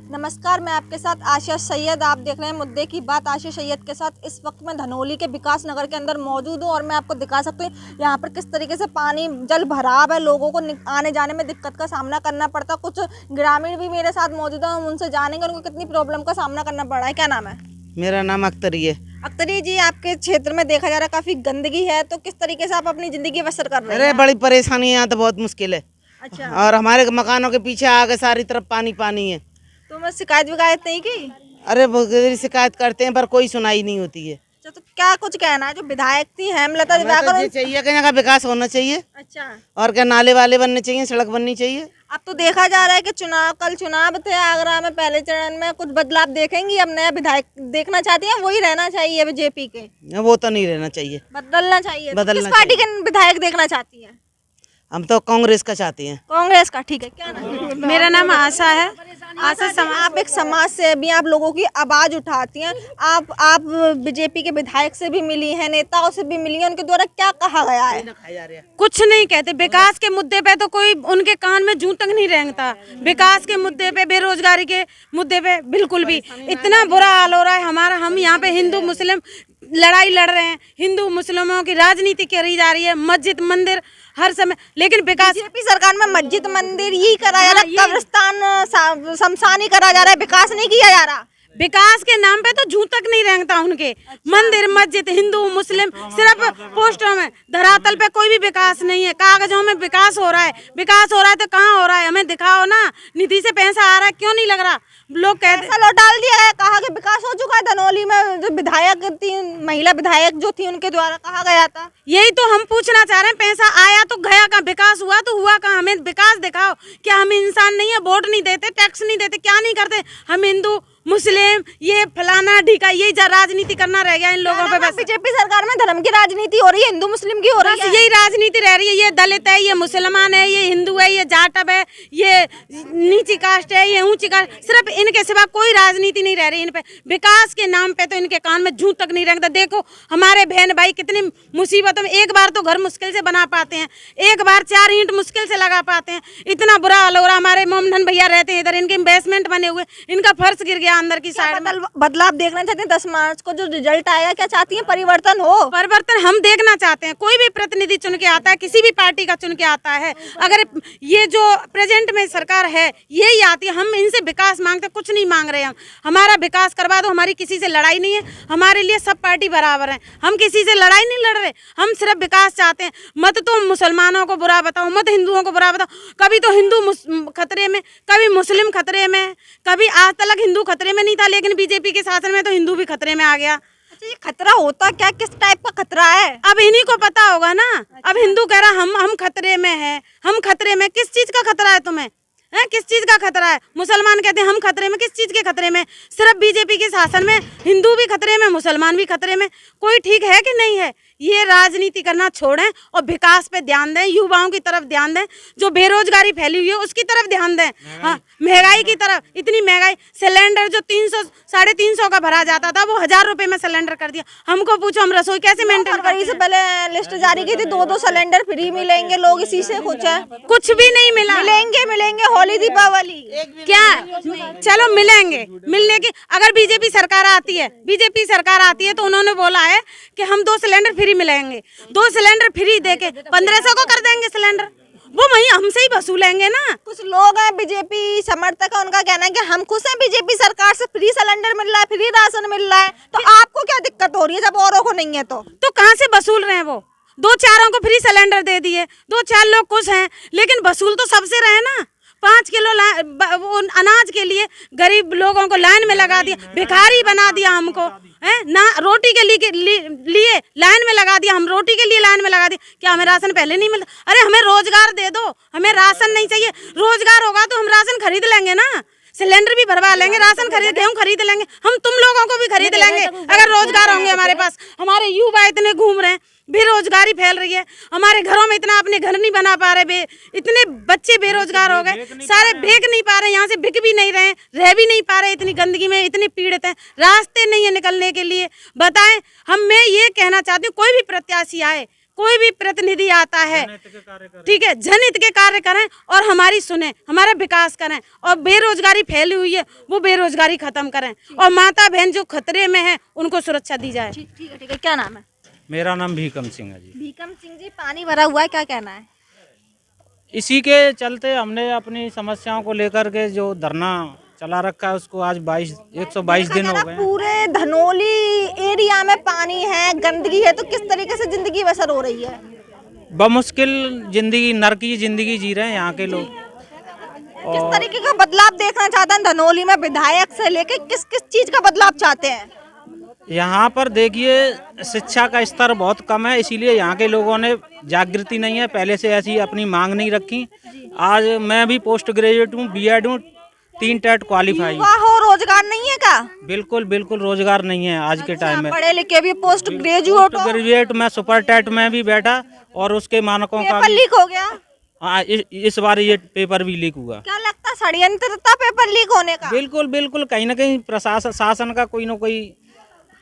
नमस्कार, मैं आपके साथ आशिया सैयद। आप देख रहे हैं मुद्दे की बात आशिया सैयद के साथ। इस वक्त मैं धनौली के विकास नगर के अंदर मौजूद हूं और मैं आपको दिखा सकती हूँ यहाँ पर किस तरीके से पानी जल भराव है। लोगों को आने जाने में दिक्कत का सामना करना पड़ता। कुछ ग्रामीण भी मेरे साथ मौजूद हैं, हम उनसे जानेंगे उनको कितनी प्रॉब्लम का सामना करना पड़ रहा है। क्या नाम है? मेरा नाम अख्तरी है। अख्तरी जी, आपके क्षेत्र में देखा जा रहा है काफी गंदगी है, तो किस तरीके से आप अपनी जिंदगी बसर कर रहे हैं? अरे बड़ी परेशानी है, यहाँ तो बहुत मुश्किल है। अच्छा। और हमारे मकानों के पीछे आगे सारी तरफ पानी पानी है। तो मैं शिकायत विकायत नहीं की? अरे शिकायत करते हैं पर कोई सुनाई नहीं होती है। अच्छा, तो क्या कुछ कहना है? जो विधायक थी हेमलता दिवाकर, तो चाहिए कि यहाँ का विकास होना चाहिए। अच्छा, और क्या नाले वाले बनने चाहिए, सड़क बननी चाहिए। अब तो देखा जा रहा है कि कल चुनाव थे आगरा में, पहले चरण में कुछ बदलाव देखेंगी। अब नया विधायक देखना चाहती हैं, वही रहना चाहिए बीजेपी के? वो तो नहीं रहना चाहिए, बदलना चाहिए। बदलना किस पार्टी के विधायक देखना चाहती हैं? हम तो कांग्रेस का चाहते हैं। कांग्रेस का, ठीक है। क्या नाम? मेरा नाम आशा है। आशा जी, आप एक समाज से भी आप लोगों की आवाज उठाती हैं। आप बीजेपी के विधायक से भी मिली हैं, नेताओं से भी मिली हैं, उनके द्वारा क्या कहा गया है? कुछ नहीं कहते। विकास के मुद्दे पे तो कोई उनके कान में जूं तक नहीं रेंगता। विकास के मुद्दे पे, बेरोजगारी के मुद्दे पे बिल्कुल भी। इतना बुरा हाल हो रहा है हमारा। हम यहाँ पे हिंदू मुस्लिम लड़ाई लड़ रहे हैं, हिंदू मुस्लिमों की राजनीति करी जा रही है, मस्जिद मंदिर हर समय। लेकिन विकास बीजेपी सरकार में मस्जिद मंदिर ही करा जा रहा है, कब्रिस्तान शमशान ही करा जा रहा है, विकास नहीं किया जा रहा। विकास के नाम पे तो जूं तक नहीं रेंगता उनके। मंदिर मस्जिद हिंदू मुस्लिम सिर्फ पोस्टरों में, धरातल पे कोई भी विकास नहीं है। कागजों में विकास हो रहा है। विकास हो रहा है तो कहाँ हो रहा है? हमें दिखाओ ना। निधि से पैसा आ रहा है, क्यों नहीं लग रहा? लोग कहते पैसा लौट डाल दिया है, कहा कि विकास हो चुका है। धनौली में जो विधायक थी, महिला विधायक जो थी, उनके द्वारा कहा गया था। यही तो हम पूछना चाह रहे हैं। पैसा आया तो गया कहाँ? विकास हुआ तो हुआ कहाँ? हमें विकास दिखाओ। क्या हम इंसान नहीं है? वोट नहीं देते, टैक्स नहीं देते, क्या नहीं करते? हम हिंदू मुस्लिम ये फलाना ढीका यही राजनीति करना रह गया इन लोगों पे। बस बीजेपी सरकार में धर्म की राजनीति हो रही है, हिंदू मुस्लिम की हो रही है। यही राजनीति रह रही है। ये दलित है, ये मुसलमान है, ये हिंदू है, ये जाटव है, ये नीची कास्ट है, ये ऊंची कास्ट। सिर्फ इनके सिवा कोई राजनीति नहीं रह रही इन पे। विकास के नाम पे तो इनके कान में जूं तक नहीं रखता। देखो हमारे बहन भाई कितनी मुसीबतों में, एक बार तो घर मुश्किल से बना पाते हैं, एक बार 4 ईंट मुश्किल से लगा पाते हैं। इतना बुरा हाल हो रहा। हमारे मोमडन भैया रहते हैं इधर, इनके इन्वेस्टमेंट बने हुए, इनका फर्श गिर गया अंदर की साइड में। बदलाव देखना चाहते हैं? 10 मार्च को जो रिजल्ट आएगा, क्या चाहती हैं परिवर्तन हो? परिवर्तन हम देखना चाहते हैं। कोई भी प्रतिनिधि चुन के आता है, किसी भी पार्टी का चुन के आता है, अगर ये जो प्रेजेंट में सरकार है यही आती है, हम इनसे विकास मांगते, कुछ नहीं मांग रहे। हम हमारा विकास करवा दो। हमारी किसी से लड़ाई नहीं है, हमारे लिए सब पार्टी बराबर है। हम किसी से लड़ाई नहीं लड़ रहे, हम सिर्फ विकास चाहते हैं। मत तो मुसलमानों को बुरा बताओ, मत हिंदुओं को बुरा बताओ। कभी तो हिंदू खतरे में, कभी मुस्लिम खतरे में, कभी आज तक हिंदू खतरे में नहीं था, लेकिन बीजेपी के शासन में तो हिंदू भी खतरे में आ गया। अच्छा, ये खतरा होता क्या? किस टाइप का खतरा है? अब इन्हीं को पता होगा ना। अब हिंदू कह रहा हम खतरे में हैं, हम खतरे में। किस चीज का खतरा है तुम्हें? है किस चीज का खतरा है? मुसलमान कहते हैं हम खतरे में। किस चीज के खतरे में? सिर्फ बीजेपी के शासन में हिंदू भी खतरे में, मुसलमान भी खतरे में। कोई ठीक है कि नहीं है? ये राजनीति करना छोड़ें और विकास पे ध्यान दें, युवाओं की तरफ ध्यान दें। जो बेरोजगारी फैली हुई है उसकी तरफ ध्यान दें। हाँ, महंगाई की तरफ। इतनी महंगाई, सिलेंडर जो 300 साढ़े 300 का भरा जाता था, वो 1000 रुपए में सिलेंडर कर दिया। हमको पूछो हम रसोई कैसे मेंटेन करें? फरवरी से पहले लिस्ट जारी की थी, 2-2 सिलेंडर फ्री मिलेंगे, लोग इसी से खुश है। कुछ भी नहीं मिला। मिलेंगे होली दीपावली क्या? चलो मिलेंगे, मिलने की अगर बीजेपी सरकार आती है, बीजेपी सरकार आती है तो उन्होंने बोला है कि हम 2 सिलेंडर फ्री मिलेंगे। 2 सिलेंडर फ्री देके 1500 को कर देंगे सिलेंडर। वो वही हमसे ही वसूलेंगे ना। कुछ लोग हैं बीजेपी समर्थक है, उनका कहना है कि हम खुश हैं, बीजेपी सरकार से फ्री सिलेंडर मिल रहा है, फ्री राशन मिल रहा है। तो आपको क्या दिक्कत हो रही है जब औरों को नहीं है? तो कहाँ से वसूल रहे हैं? वो 2-4 को फ्री सिलेंडर दे दिए, 2-4 लोग खुश हैं, लेकिन वसूल तो सबसे रहे ना। 5 किलो अनाज के लिए गरीब लोगों को लाइन में लगा दिया, भिखारी बना दिया हमको है ना। रोटी के लिए लाइन में लगा दिया, हम रोटी के लिए लाइन में लगा दिया। क्या हमें राशन पहले नहीं मिलता? अरे हमें रोजगार दे दो, हमें राशन नहीं चाहिए। रोजगार होगा तो हम राशन खरीद लेंगे ना, सिलेंडर भी भरवा लेंगे, राशन खरीद, गेहूँ खरीद लेंगे, हम तुम लोगों को भी खरीद लेंगे अगर रोजगार होंगे हमारे पास। हमारे युवा इतने घूम रहे हैं, बेरोजगारी फैल रही है, हमारे घरों में इतना अपने घर नहीं बना पा रहे, इतने बच्चे बेरोजगार हो गए, सारे बेच नहीं पा रहे, यहाँ से बिक भी नहीं रहे, रह भी नहीं पा रहे, इतनी गंदगी में इतनी पीड़ित हैं, रास्ते नहीं है निकलने के लिए। बताएं, मैं ये कहना चाहती हूँ कोई भी प्रत्याशी आए, कोई भी प्रतिनिधि आता है, ठीक है, जनहित के कार्य करें और हमारी सुने, हमारा विकास करें। और बेरोजगारी फैली हुई है वो बेरोजगारी खत्म करें और माता बहन जो खतरे में है उनको सुरक्षा दी जाए। ठीक है, क्या नाम है? मेरा नाम भीकम सिंह है जी। भीकम सिंह जी, पानी भरा हुआ है, क्या कहना है? इसी के चलते हमने अपनी समस्याओं को लेकर के जो धरना चला रखा है उसको आज 122 दिन हो गए। पूरे धनोली एरिया में पानी है, गंदगी है, तो किस तरीके से जिंदगी बसर हो रही है? बमुश्किल जिंदगी, नरक की जिंदगी जी रहे हैं यहाँ के लोग। किस तरीके का बदलाव देखना चाहते हैं धनोली में? विधायक से लेके किस किस चीज का बदलाव चाहते हैं? यहाँ पर देखिए शिक्षा का स्तर बहुत कम है, इसीलिए यहाँ के लोगों ने जागृति नहीं है, पहले से ऐसी अपनी मांग नहीं रखी। आज मैं भी पोस्ट ग्रेजुएट हूँ, बीएड हूँ, 3 टेट क्वालिफाई। हो रोजगार नहीं है का? बिल्कुल बिल्कुल रोजगार नहीं है आज के टाइम में। पढ़े लिखे भी पोस्ट ग्रेजुएट मैं सुपर टेट में भी बैठा और उसके मानकों का पेपर लीक हो गया। हाँ, इस बार ये पेपर भी लीक हुआ। क्या लगता है षड्यंत्र था पेपर लीक होने का? बिल्कुल बिल्कुल, कहीं ना कहीं प्रशासन शासन का कोई ना कोई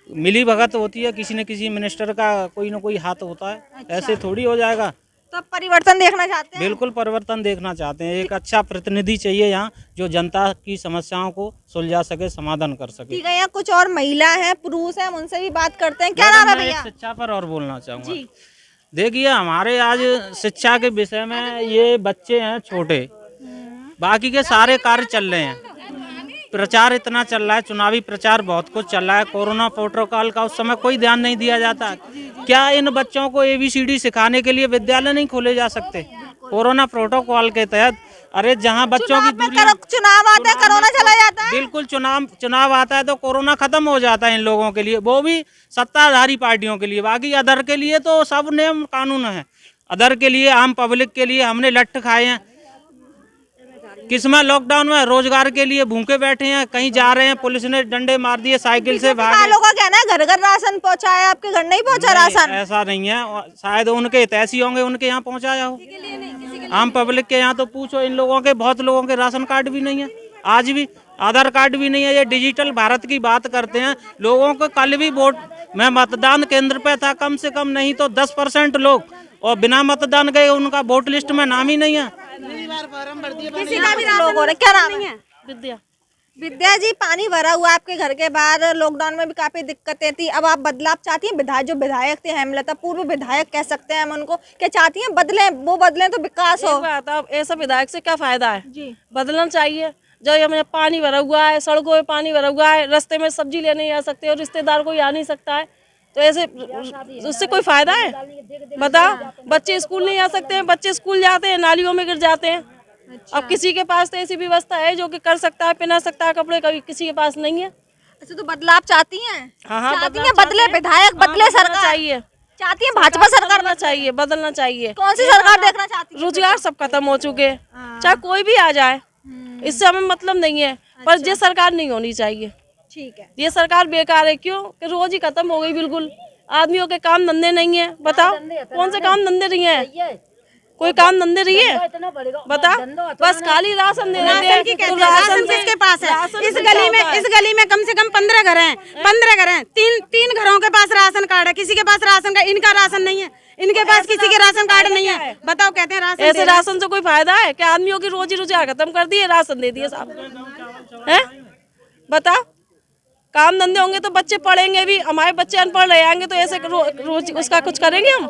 मिली भगत होती है, किसी न किसी मिनिस्टर का कोई ना कोई हाथ होता है। ऐसे थोड़ी हो जाएगा। तो परिवर्तन देखना चाहते हैं? बिल्कुल परिवर्तन देखना चाहते हैं। एक अच्छा प्रतिनिधि चाहिए यहाँ जो जनता की समस्याओं को सुलझा सके, समाधान कर सके। ठीक है, यहाँ कुछ और महिला हैं, पुरुष हैं, उनसे भी बात करते हैं। क्या नाम है भैया? शिक्षा पर और बोलना चाहूँगा। देखिए हमारे आज शिक्षा के विषय में ये बच्चे हैं छोटे, बाकी के सारे कार्य चल रहे हैं, प्रचार इतना चल रहा है, चुनावी प्रचार बहुत कुछ चल रहा है। कोरोना प्रोटोकॉल का उस समय कोई ध्यान नहीं दिया जाता। क्या इन बच्चों को ABCD सिखाने के लिए विद्यालय नहीं खोले जा सकते? कोरोना प्रोटोकॉल के तहत अरे जहाँ बच्चों की चुनाव आता है, कोरोना चला जाता है। बिल्कुल, चुनाव आता है तो कोरोना खत्म हो जाता है इन लोगों के लिए, वो भी सत्ताधारी पार्टियों के लिए। बाकी अदर के लिए तो सब नियम कानून है, अदर के लिए, आम पब्लिक के लिए हमने लट्ठ खाए हैं। किसमें लॉकडाउन में रोजगार के लिए भूखे बैठे हैं, कहीं जा रहे हैं पुलिस ने डंडे मार दिए, साइकिल से भागे। वालों का कहना है घर घर राशन पहुंचाया, आपके घर नहीं पहुंचा राशन? ऐसा नहीं है, शायद उनके हितैषी होंगे, उनके यहाँ पहुंचाया हो। आम पब्लिक के यहाँ तो पूछो, इन लोगों के, बहुत लोगों के राशन कार्ड भी नहीं है, आज भी आधार कार्ड भी नहीं है। ये डिजिटल भारत की बात करते हैं लोगों को। कल भी वोट मैं मतदान केंद्र पे था, कम से कम नहीं तो 10% लोग, और बिना मतदान गए उनका वोट लिस्ट में नाम ही नहीं है। किसी का भी लोग हो रहे। क्या नाम है? विद्या। विद्या जी, पानी भरा हुआ आपके घर के बाहर, लॉकडाउन में भी काफी दिक्कतें थी, अब आप बदलाव चाहती हैं? विधायक थे हेमलता, पूर्व विधायक कह सकते हैं हम उनको, क्या चाहती हैं बदलें? वो बदलें तो विकास हो। ऐसा विधायक से क्या फायदा है जी, बदलना चाहिए। जो हमें पानी भरा हुआ है, सड़कों में पानी भरा हुआ है, रास्ते में सब्जी लेने जा सकते और रिश्तेदार कोई आ नहीं सकता है, तो ऐसे उससे कोई फायदा है? बताओ, बच्चे स्कूल नहीं आ सकते हैं, बच्चे स्कूल जाते हैं नालियों में गिर जाते हैं। अब किसी के पास तो ऐसी व्यवस्था है जो कि कर सकता है, पहना सकता है कपड़े, कभी किसी के पास नहीं है। अच्छा, तो बदलाव चाहती हैं? हाँ, चाहती हैं बदले विधायक, बदले सरकार चाहिए, चाहती है भाजपा सरकार चाहिए, बदलना चाहिए। कौन सी सरकार देखना चाहती है? रोजगार सब खत्म हो चुके हैं, चाहे कोई भी आ जाए, इससे हमें मतलब नहीं है, पर ये सरकार नहीं होनी चाहिए। ठीक है, ये सरकार बेकार है। क्यों कि रोज ही खत्म हो गई बिल्कुल। आदमियों के काम धंधे नहीं है, बताओ कौन से काम धंधे नहीं है? कोई काम धंधे रही है? बता, बस खाली राशन दे रहे हैं। तो राशन किसके पास है? इस गली में कम से कम 15 घर हैं, 15 घर हैं, तीन घरों के पास राशन कार्ड है, किसी के पास राशन का, इनका राशन नहीं है, इनके पास किसी के राशन कार्ड नहीं है। बताओ, कहते हैं राशन। ऐसे राशन से कोई फायदा है? क्या आदमियों की रोजी रोजगार खत्म कर दिए, राशन दे दिए साहब है? बताओ, काम धंधे होंगे तो बच्चे पढ़ेंगे भी, हमारे बच्चे अनपढ़ रह जाएंगे तो ऐसे रोज उसका कुछ करेंगे हम?